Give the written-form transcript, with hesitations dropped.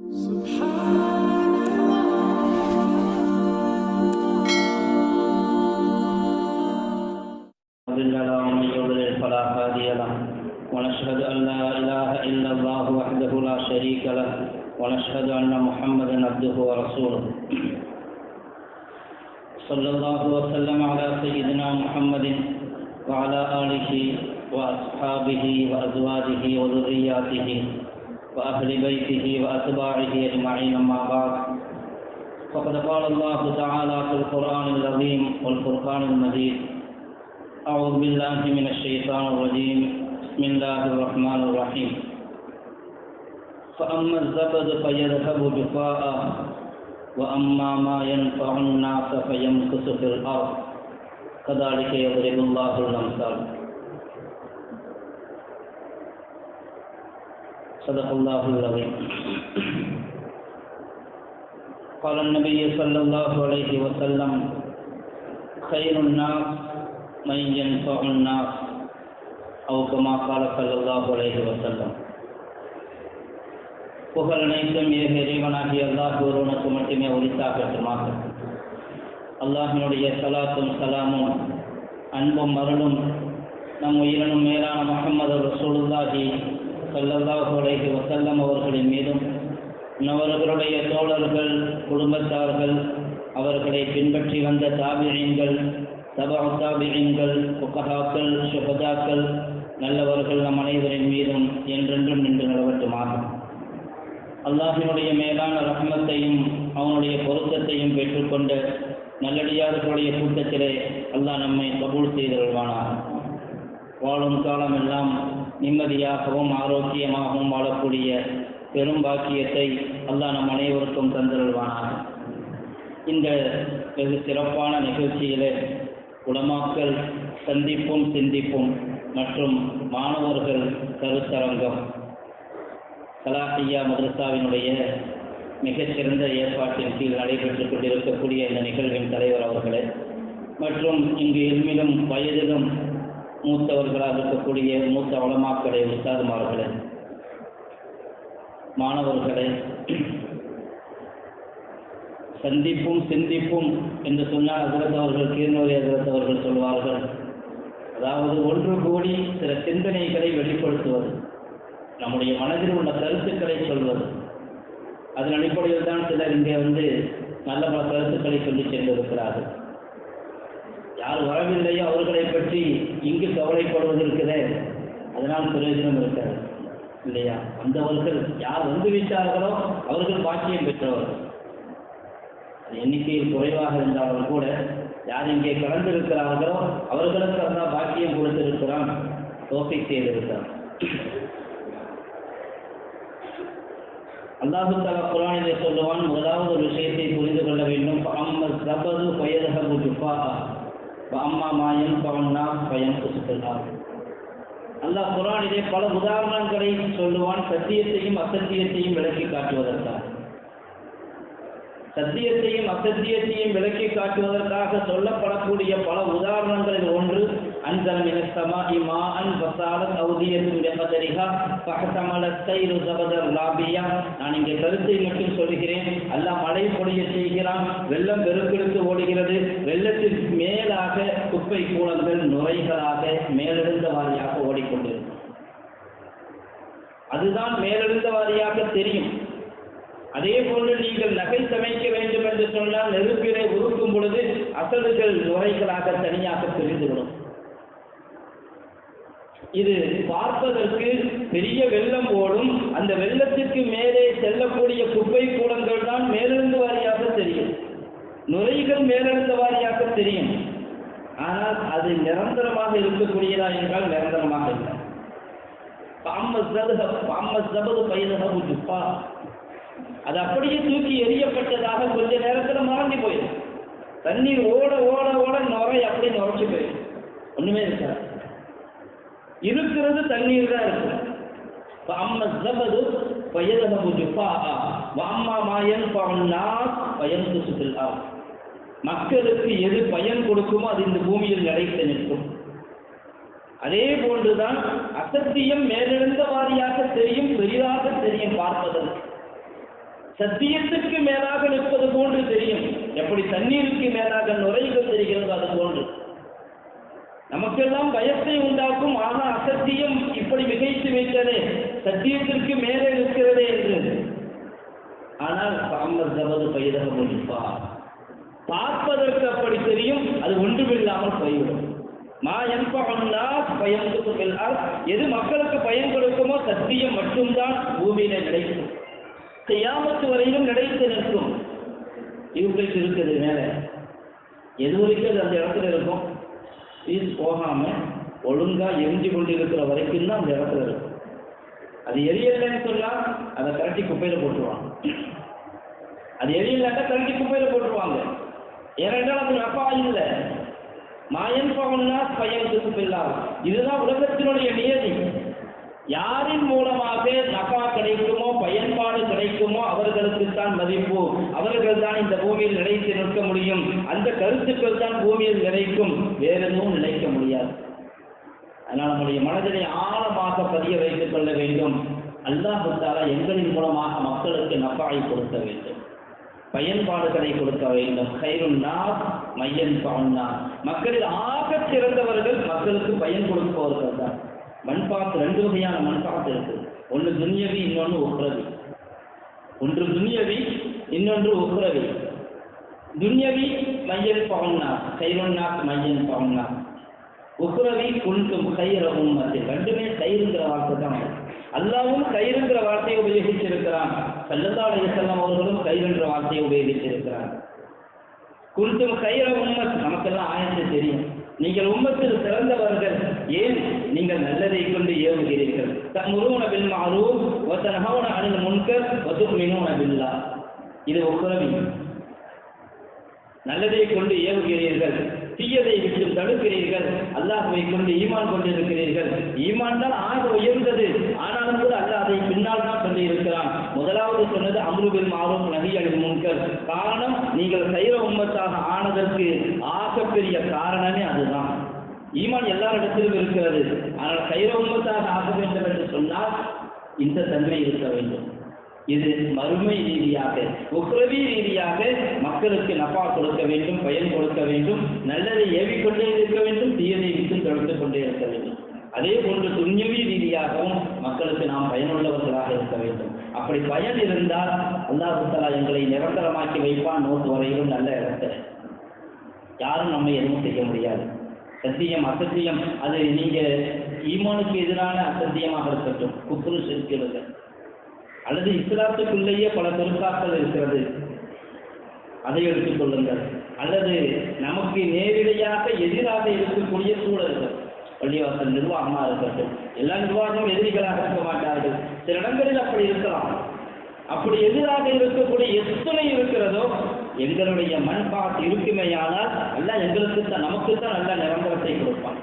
ومن يضلل فلا هادي له ونشهد أن لا إله إلا الله وحده لا شريك له ونشهد أن محمدا عبده ورسوله صلى الله وسلم على سيدنا محمد وعلى آله وأصحابه وأزواجه وذرياته وأهل بيته وأتباعه أجمعين أما بعد فقد قال الله تعالى في القرآن العظيم والفرقان المجيد أعوذ بالله من الشيطان الرجيم بسم الله الرحمن الرحيم فأما الزبد فيذهب جفاء وأما ما ينفع الناس فيمكث في الأرض كذلك يضرب الله الأمثال صدق الله العظيم قال النبي صلى الله عليه وسلم خير الناس من ينفع الناس أو كما قال صلى الله عليه وسلم புகழ் அனைத்தும் ஏக இறைவனாகிய அல்லாஹ் ஒருவனுக்கு மட்டுமே உரித்தாகட்டுமாக. அல்லாஹினுடைய ஸலாத்தும் சலாமும் அன்பும் அருளும் நம் உயிரினும் மேலான முஹம்மது ரசூலுல்லாஹி ஸல்லல்லாஹு அலைஹி வஸல்லம் அவர்களின் மீதும் அவர்களுடைய தோழர்கள், குடும்பத்தார்கள், அவர்களை பின்பற்றி வந்த தாபிஈன்கள், தபஅ தாபிஈன்கள், ஃபுகஹாக்கள், ஷுஹதாக்கள், நல்லவர்கள் நம் அனைவரின் மீதும் என்றென்றும் நின்று நிலவட்டுமாக. அல்லாஹினுடைய மேலான ரஹ்மத்தையும் அவனுடைய பொருத்தத்தையும் பெற்றுக்கொண்ட நல்லடியார்களுடைய கூட்டத்திலே அல்லாஹ் நம்மை கபூல் செய்தருள்வானாக. வாழும் காலமெல்லாம் நிம்மதியாகவும் ஆரோக்கியமாகவும் வாழக்கூடிய பெரும் பாக்கியத்தை அல்லாஹ் நம் அனைவருக்கும் தந்தருள்வானாக. இந்த வெகு சிறப்பான நிகழ்ச்சியிலே உலமாக்கள் சந்திப்பும் சிந்திப்பும் மற்றும் மாணவர்கள் கருத்தரங்கம் சலாஹியா மதரசாவினுடைய மிகச்சிறந்த ஏற்பாட்டின் கீழ் நடைபெற்றுக் கொண்டிருக்கக்கூடிய இந்த நிகழ்வின் தலைவர் அவர்களே மற்றும் இங்கு எம்மிலும் வயதிலும் மூத்தவர்களாக இருக்கக்கூடிய மூத்த உலமாக்களே, உஸ்தாதுமார்களே, மாணவர்களே, சந்திப்பும் சிந்திப்பும் என்று சொன்னால் ஹஜ்ரத் அவர்கள், கீர்நூரி ஹஜ்ரத் அவர்கள் சொல்வார்கள், அதாவது ஒன்று கூடி சில சிந்தனைகளை வெளிப்படுத்துவது, நம்முடைய மனதில் உள்ள கருத்துக்களை சொல்வது. அதன் அடிப்படையில் தான் சிலர் இங்கே நல்ல பல கருத்துக்களை சொல்லி சென்றிருக்கிறார்கள். யார் வரவில்லையோ அவர்களை பற்றி இங்கு கவலைப்படுவது இருக்குதே, அதனால் பிரயோஜனம் இருக்காது இல்லையா? வந்தவர்கள் யார் வந்துவிட்டார்களோ அவர்கள் பாக்கியம் பெற்றவர்கள். எண்ணிக்கையில் குறைவாக இருந்தாலும் கூட யார் இங்கே கலந்திருக்கிறார்களோ அவர்களுக்கு அந்த பாக்கியம் கொடுத்திருக்கிறான், தௌஃபீக் செய்திருக்கிறான். அல்லாஹு தஆலா குர்ஆனிலே சொல்லுவான், முதலாவது ஒரு விஷயத்தை புரிந்து கொள்ள வேண்டும். அம்மா ஜபது ஃபயذهب ஜுஃபாஅ வஅம்மா மா யன்ஃபஉ الناس ஃபயம்குஸு ஃபில் அர்த். அல்லாஹ் குர்ஆனிலே பல உதாரணங்களை சொல்லுவான், சத்தியத்தையும் அசத்தியத்தையும் விளக்கி காட்டுவதற்காக. சத்தியத்தையும் அசத்தியத்தையும் விளக்கி காட்டுவதற்காக சொல்லப்படக்கூடிய பல உதாரணங்களில் ஒன்று அன்ஸல மினஸ் ஸமாஇ மாஅன் ஃபஸாலத் அவ்தியத்துன் பிகதரிஹா ஃபஹதமலத் ஸைரு ஸபதர் லாபியா. நான் இங்கே கருத்தை மட்டும் சொல்கிறேன். அல்லாஹ் மழை பொழிய செய்கிறான், வெள்ளம் பெருக்கெடுத்து ஓடுகிறது, வெள்ளத்திற்கு மேலாக குப்பை கூளங்கள் நுரைகளாக மேலெழுந்த வாரியாக ஓடிக்கொண்டிருக்கும். அதுதான் மேலெழுந்த வாரியாக தெரியும். அதே போன்று நீங்கள் நகை சமைக்க வேண்டும் என்று சொன்னால் நெருப்பிலை உருக்கும் பொழுது அசடுகள் நுரைகளாக தனியாக தெரிந்துவிடும். இது பார்ப்பதற்கு பெரிய வெள்ளம் ஓடும், அந்த வெள்ளத்திற்கு மேலே செல்லக்கூடிய குப்பை கூடங்கள் தான் மேலெழுந்த வாரியாக தெரியும், நுரைகள் மேலெழுந்த வாரியாக தெரியும். ஆனால் அது நிரந்தரமாக இருக்கக்கூடியதா என்றால் நிரந்தரமாக இல்லை. அது அப்படியே தூக்கி எரியப்பட்டதாக கொஞ்ச நேரத்தில் மறந்து போயிடும். தண்ணீர் ஓட ஓட ஓட நுரை அப்படி நுரைச்சு போயிடும், ஒண்ணுமே இருக்காது. இருக்கிறது தண்ணீர் தான் இருக்கு. மக்களுக்கு எது பயன் கொடுக்குமோ அது இந்த பூமியில் நிலைத்து நிற்கும். அதே போன்றுதான் அசத்தியம் மேலெழுந்த வாரியாக தெரியும், பெரிதாக தெரியும் பார்ப்பதற்கு. சத்தியத்துக்கு மேலாக நிற்பது போன்று தெரியும். எப்படி தண்ணீருக்கு மேலாக நுரைகள் தெரிகிறது அது போன்று நமக்கெல்லாம் பயத்தை உண்டாக்கும். ஆனால் அசத்தியம் இப்படி மிகைத்து வைத்ததே, சத்தியத்திற்கு மேலே இருக்கிறதே என்று. ஆனால் சாமர்தவது பயிரக முடிப்பா, பார்ப்பதற்கு அப்படி தெரியும், அது ஒன்றுமில்லாமல் போய்விடும். மா என்பா பயன், எது மக்களுக்கு பயன் கொடுக்குமோ சத்தியம் மட்டும்தான் பூமியில நிலைக்கும், கியாமத்து வரையிலும் நிலைத்து நிற்கும். இவங்களுக்கு இருக்குது மேல, எது வரைக்கும் அந்த இடத்துல இருக்கும், வீசு போகாம ஒழுங்கா எரிஞ்சு கொண்டிருக்கிற வரைக்கும் தான் அந்த இடத்துல இருக்கும். அது எரியலைன்னு சொன்னா அதை கரண்டி குப்பையில போட்டுருவாங்க. அது எரியலாட்டா கரண்டி குப்பையில போட்டுருவாங்க. ஏனென்றால் அது நப்பா இல்லை. மாயன் பவன்னா பையன் குப்பையில்லா. இதுதான் உலகத்தினுடைய நியதி. யாரின் மூலமாக நபா கிடைக்குமோ, பயன்பாடு கிடைக்குமோ அவர்களுக்குத்தான் மதிப்பு, அவர்கள் தான் இந்த பூமியில் நிலைத்து நிற்க முடியும். அந்த கருத்துக்கள் தான் பூமியில் நிலைக்கும், வேற எதுவும் நிலைக்க முடியாது. அதனால் நம்முடைய மனதினை ஆழமாக பதிய வைத்துக் கொள்ள வேண்டும். அல்லாஹ் தஆலா எங்களின் மூலமாக மக்களுக்கு நபாயை கொடுக்க வேண்டும், பயன்பாடுகளை கொடுக்க வேண்டும். கைருன் நாஸ் மையன் பவுன்னா, மக்களில் ஆகச் சிறந்தவர்கள் மக்களுக்கு பயன் கொடுப்பவர்கள் தான். மண்பாத்து ரெண்டு வகையான மண்பாத்து இருக்கு. ஒன்று துன்யவி, இன்னொன்று உக்ரவி. ஒன்று துன்யவி, இன்னொன்று உக்ரவி. துன்யவி மையன் பவுன்னா, கைருன்னாஸ் மையன் பவுன்னா. உக்ரவி குன்தும் கைர உம்மத்தி. ரெண்டுமே கைருங்கிற வார்த்தை தான். அல்லாவும் கைருங்கிற வார்த்தையை உபயோகிச்சிருக்கிறான், ஸல்லல்லாஹு அலைஹி வஸல்லம் அவர்களும் கைருங்கிற வார்த்தையை உபயோகிச்சிருக்கிறார். குன்தும் கைர உம்மத், நமக்கெல்லாம் ஆயத்து தெரியும். நீங்கள் உம்மத்தில் சிறந்தவர்கள். ஏன்? நீங்கள் நல்லதை கொண்டு ஏவுகிறீர்கள். தஅமுரூன பில் மஅரூஃப் வ தன்ஹவுன அனில் முன்கர் வ து'மினூன பில்லாஹ். இது உக்ரவி. நல்லதை கொண்டு ஏவுகிறீர்கள், தீயதை விட்டு தடுக்கிறீர்கள், அல்லாஹ்வை கொண்டு ஈமான் கொண்டிருக்கிறீர்கள். ஈமான் தான் ஆக உயர்ந்தது. ஆனாலும் கூட அல்லாஹ் அதை பின்னால் தான் சொல்லி இருக்கிறான். முதலாவது சொன்னது அம்ரு பில் மஅரூஃப் நஹி அனில் முன்கர். காரணம், நீங்கள் கைர உம்மத்தாக ஆனதற்கு ஆகப்பெரிய காரணமே அதுதான். ஈமான் எல்லாரிடத்திலும் இருக்கிறது. ஆனால் கைர உம்மத்தாக ஆக வேண்டும் என்று சொன்னால் இந்த தன்மை இருக்க வேண்டும். இது மறுமை ரீதியாக, உக்ரவி ரீதியாக மக்களுக்கு நபா கொடுக்க வேண்டும், பயன் கொடுக்க வேண்டும், நல்லதை ஏவிக்கொண்டே இருக்க வேண்டும், தீயதை விட்டு தடுத்துக் கொண்டே இருக்க வேண்டும். அதே போன்று துன்யவி ரீதியாகவும் மக்களுக்கு நாம் பயனுள்ளவர்களாக இருக்க வேண்டும். அப்படி பயன் இருந்தால் அல்லாஹ் தஆலா எங்களை நிரந்தரமாக்கி வைப்பான், நோக்கு வரையிலும் நல்ல இடத்துல. யாரும் நம்மை எதுவும் செய்ய முடியாது. சத்தியம் அசத்தியம், அது நீங்க ஈமானுக்கு எதிரான அசத்தியமாக இருக்கட்டும், குஃப்ரு ஷிர்க், அல்லது இஸ்லாத்துக்குள்ளேயே பல பெருசாக்கள் இருக்கிறது, அதை எடுத்துக் கொள்ளுங்கள். அல்லது நமக்கு நேரடியாக எதிராக இருக்கக்கூடிய சூழல்கள், பள்ளிவாசல் நிர்வாகமாக இருக்கட்டும். எல்லா நிர்வாகமும் எதிரிகளாக இருக்க மாட்டார்கள். சில இடங்களில் அப்படி இருக்கலாம். அப்படி எதிராக இருக்கக்கூடிய எத்தனை இருக்கிறதோ, எங்களுடைய மண்பாட்டு இருக்குமேயானால் அல்ல எங்களுக்கு தான், நமக்கு தான் நல்ல நிரந்தரத்தை கொடுப்பான்.